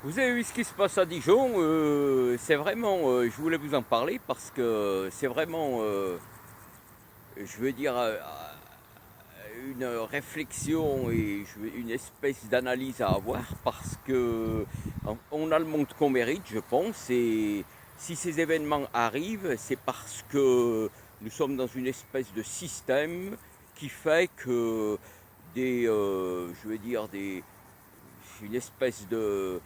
Vous avez vu ce qui se passe à Dijon? C'est vraiment, je voulais vous en parler parce que c'est vraiment, je veux dire, une réflexion et une espèce d'analyse à avoir parce que on a le monde qu'on mérite, je pense. Et si ces événements arrivent, c'est parce que nous sommes dans une espèce de système qui fait que je veux dire, une espèce de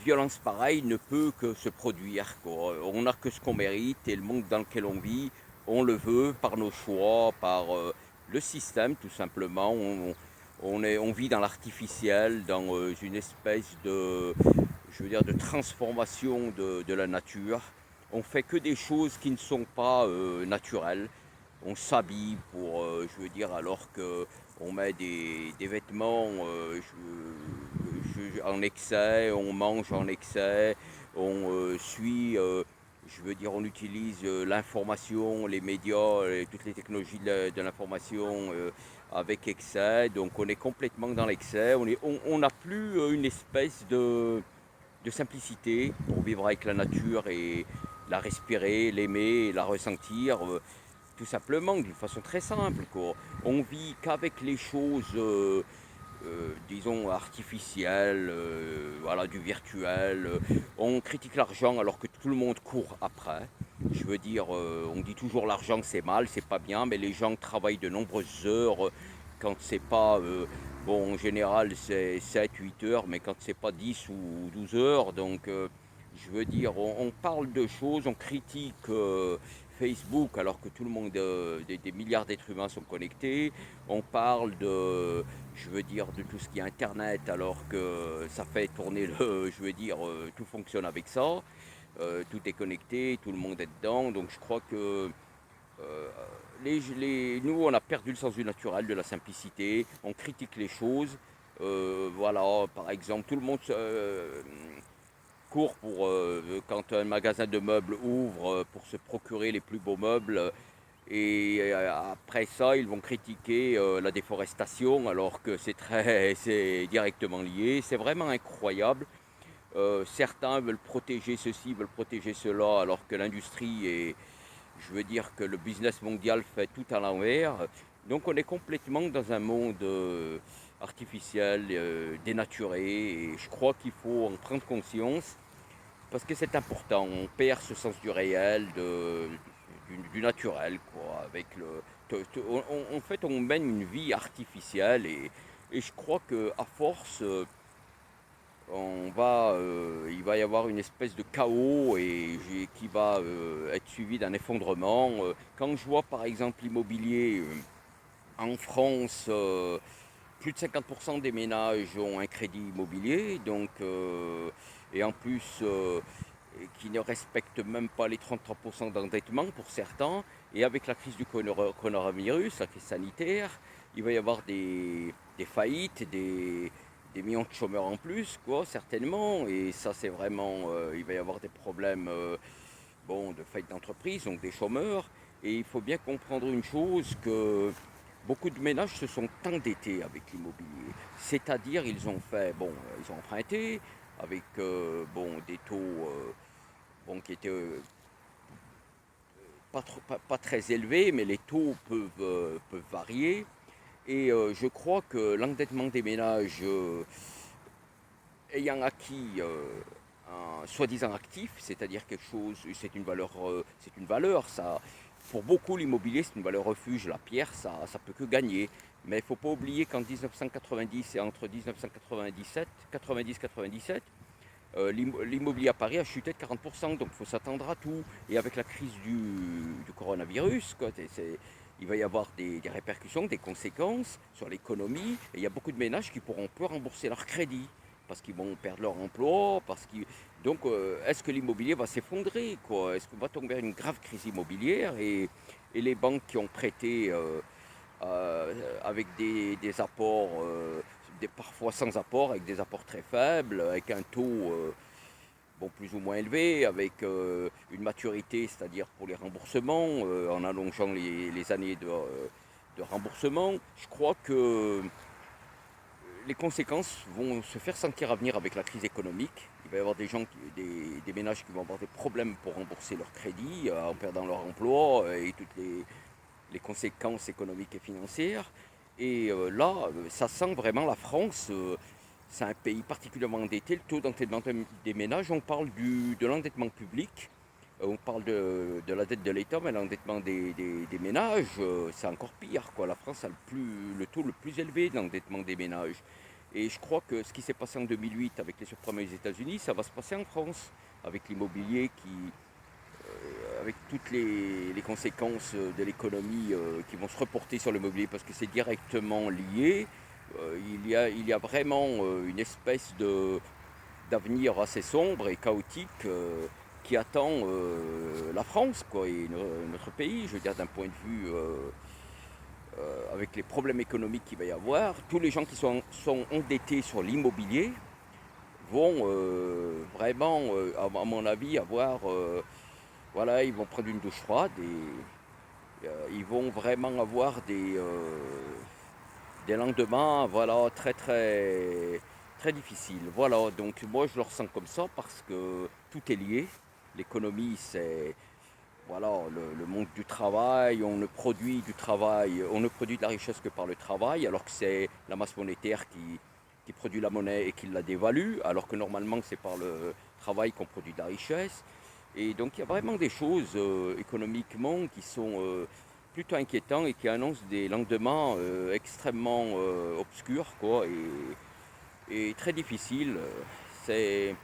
violence pareille ne peut que se produire, quoi. On n'a que ce qu'on mérite et le monde dans lequel on vit, on le veut par nos choix, par le système tout simplement. On vit dans l'artificiel, dans une espèce je veux dire, de transformation de la nature. On fait que des choses qui ne sont pas naturelles. On s'habille pour, je veux dire, alors que on met des vêtements en excès, on mange en excès, on suit, je veux dire, on utilise l'information, les médias, et toutes les technologies de l'information avec excès. Donc on est complètement dans l'excès. On n'a plus une espèce de simplicité pour vivre avec la nature et la respirer, l'aimer, la ressentir. Tout simplement, d'une façon très simple, quoi. On vit qu'avec les choses, disons, artificielles, voilà, du virtuel. On critique l'argent alors que tout le monde court après. Je veux dire, on dit toujours l'argent c'est mal, c'est pas bien, mais les gens travaillent de nombreuses heures quand c'est pas, bon, en général c'est 7, 8 heures, mais quand c'est pas 10 ou 12 heures, donc je veux dire, on parle de choses, on critique Facebook alors que tout le monde, des milliards d'êtres humains sont connectés. On parle je veux dire, de tout ce qui est Internet alors que ça fait tourner je veux dire, tout fonctionne avec ça. Tout est connecté, tout le monde est dedans. Donc je crois que euh, nous, on a perdu le sens du naturel, de la simplicité. On critique les choses. Voilà, par exemple, tout le monde court pour, quand un magasin de meubles ouvre, pour se procurer les plus beaux meubles. Et après ça, ils vont critiquer la déforestation alors que c'est directement lié. C'est vraiment incroyable. Certains veulent protéger ceci, veulent protéger cela, alors que l'industrie et je veux dire que le business mondial fait tout à l'envers. Donc on est complètement dans un monde artificiel, dénaturé, et je crois qu'il faut en prendre conscience parce que c'est important. On perd ce sens du réel, du naturel, quoi. Avec en fait, on mène une vie artificielle et je crois que à force, il va y avoir une espèce de chaos qui va être suivi d'un effondrement. Quand je vois par exemple l'immobilier en France, plus de 50% des ménages ont un crédit immobilier, donc, et en plus qui ne respectent même pas les 33% d'endettement pour certains. Et avec la crise du coronavirus, la crise sanitaire, il va y avoir des faillites, des millions de chômeurs en plus, quoi, certainement. Et ça, c'est vraiment, il va y avoir des problèmes, bon, de faillite d'entreprise, donc des chômeurs. Et il faut bien comprendre une chose, que beaucoup de ménages se sont endettés avec l'immobilier. C'est-à-dire, ils ont fait, bon, ils ont emprunté avec, bon, des taux, bon, qui étaient pas très élevés, mais les taux peuvent varier. Et je crois que l'endettement des ménages ayant acquis un soi-disant actif, c'est-à-dire quelque chose, c'est une valeur, ça. Pour beaucoup, l'immobilier, c'est une valeur refuge. La pierre, ça peut que gagner. Mais il ne faut pas oublier qu'en 1990 et entre 1997, 90-97, l'immobilier à Paris a chuté de 40%. Donc il faut s'attendre à tout. Et avec la crise du coronavirus, quoi, il va y avoir des répercussions, des conséquences sur l'économie. Et il y a beaucoup de ménages qui pourront plus rembourser leur crédit parce qu'ils vont perdre leur emploi, donc est-ce que l'immobilier va s'effondrer, quoi? Est-ce qu'on va tomber à une grave crise immobilière et les banques qui ont prêté avec des apports, parfois sans apport, avec des apports très faibles, avec un taux bon, plus ou moins élevé, avec une maturité, c'est-à-dire pour les remboursements, en allongeant les années de remboursement. Je crois que les conséquences vont se faire sentir à venir avec la crise économique. Il va y avoir des ménages qui vont avoir des problèmes pour rembourser leur crédit en perdant leur emploi et toutes les conséquences économiques et financières. Et là, ça sent vraiment la France. C'est un pays particulièrement endetté. Le taux d'endettement des ménages, on parle de l'endettement public, on parle de la dette de l'État, mais l'endettement des ménages, c'est encore pire, quoi. La France a le taux le plus élevé d'endettement des ménages. Et je crois que ce qui s'est passé en 2008 avec les surprêts aux États-Unis, ça va se passer en France, avec l'immobilier avec toutes les conséquences de l'économie qui vont se reporter sur l'immobilier parce que c'est directement lié. Il y a vraiment une espèce d'avenir assez sombre et chaotique qui attend la France, quoi, et notre pays, je veux dire, d'un point de vue avec les problèmes économiques qu'il va y avoir. Tous les gens qui sont endettés sur l'immobilier vont vraiment, à mon avis, voilà, ils vont prendre une douche froide et ils vont vraiment avoir des lendemains, voilà, très très très difficiles. Voilà, donc moi je le ressens comme ça parce que tout est lié. L'économie, c'est voilà le monde du travail. On ne produit du travail, on ne produit de la richesse que par le travail, alors que c'est la masse monétaire qui produit la monnaie et qui la dévalue, alors que normalement c'est par le travail qu'on produit de la richesse. Et donc il y a vraiment des choses économiquement qui sont plutôt inquiétantes et qui annoncent des lendemains extrêmement obscurs, quoi, et très difficiles. C'est,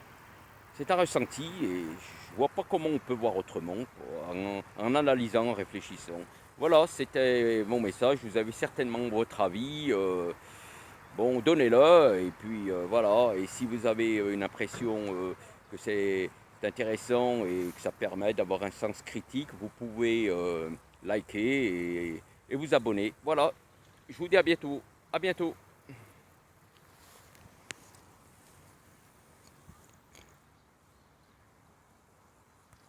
c'est un ressenti et je vois pas comment on peut voir autrement, quoi, en analysant, en réfléchissant. Voilà, c'était mon message. Vous avez certainement votre avis. Bon, donnez-le, et puis voilà. Et si vous avez une impression que c'est intéressant et que ça permet d'avoir un sens critique, vous pouvez liker et vous abonner. Voilà, je vous dis à bientôt. À bientôt.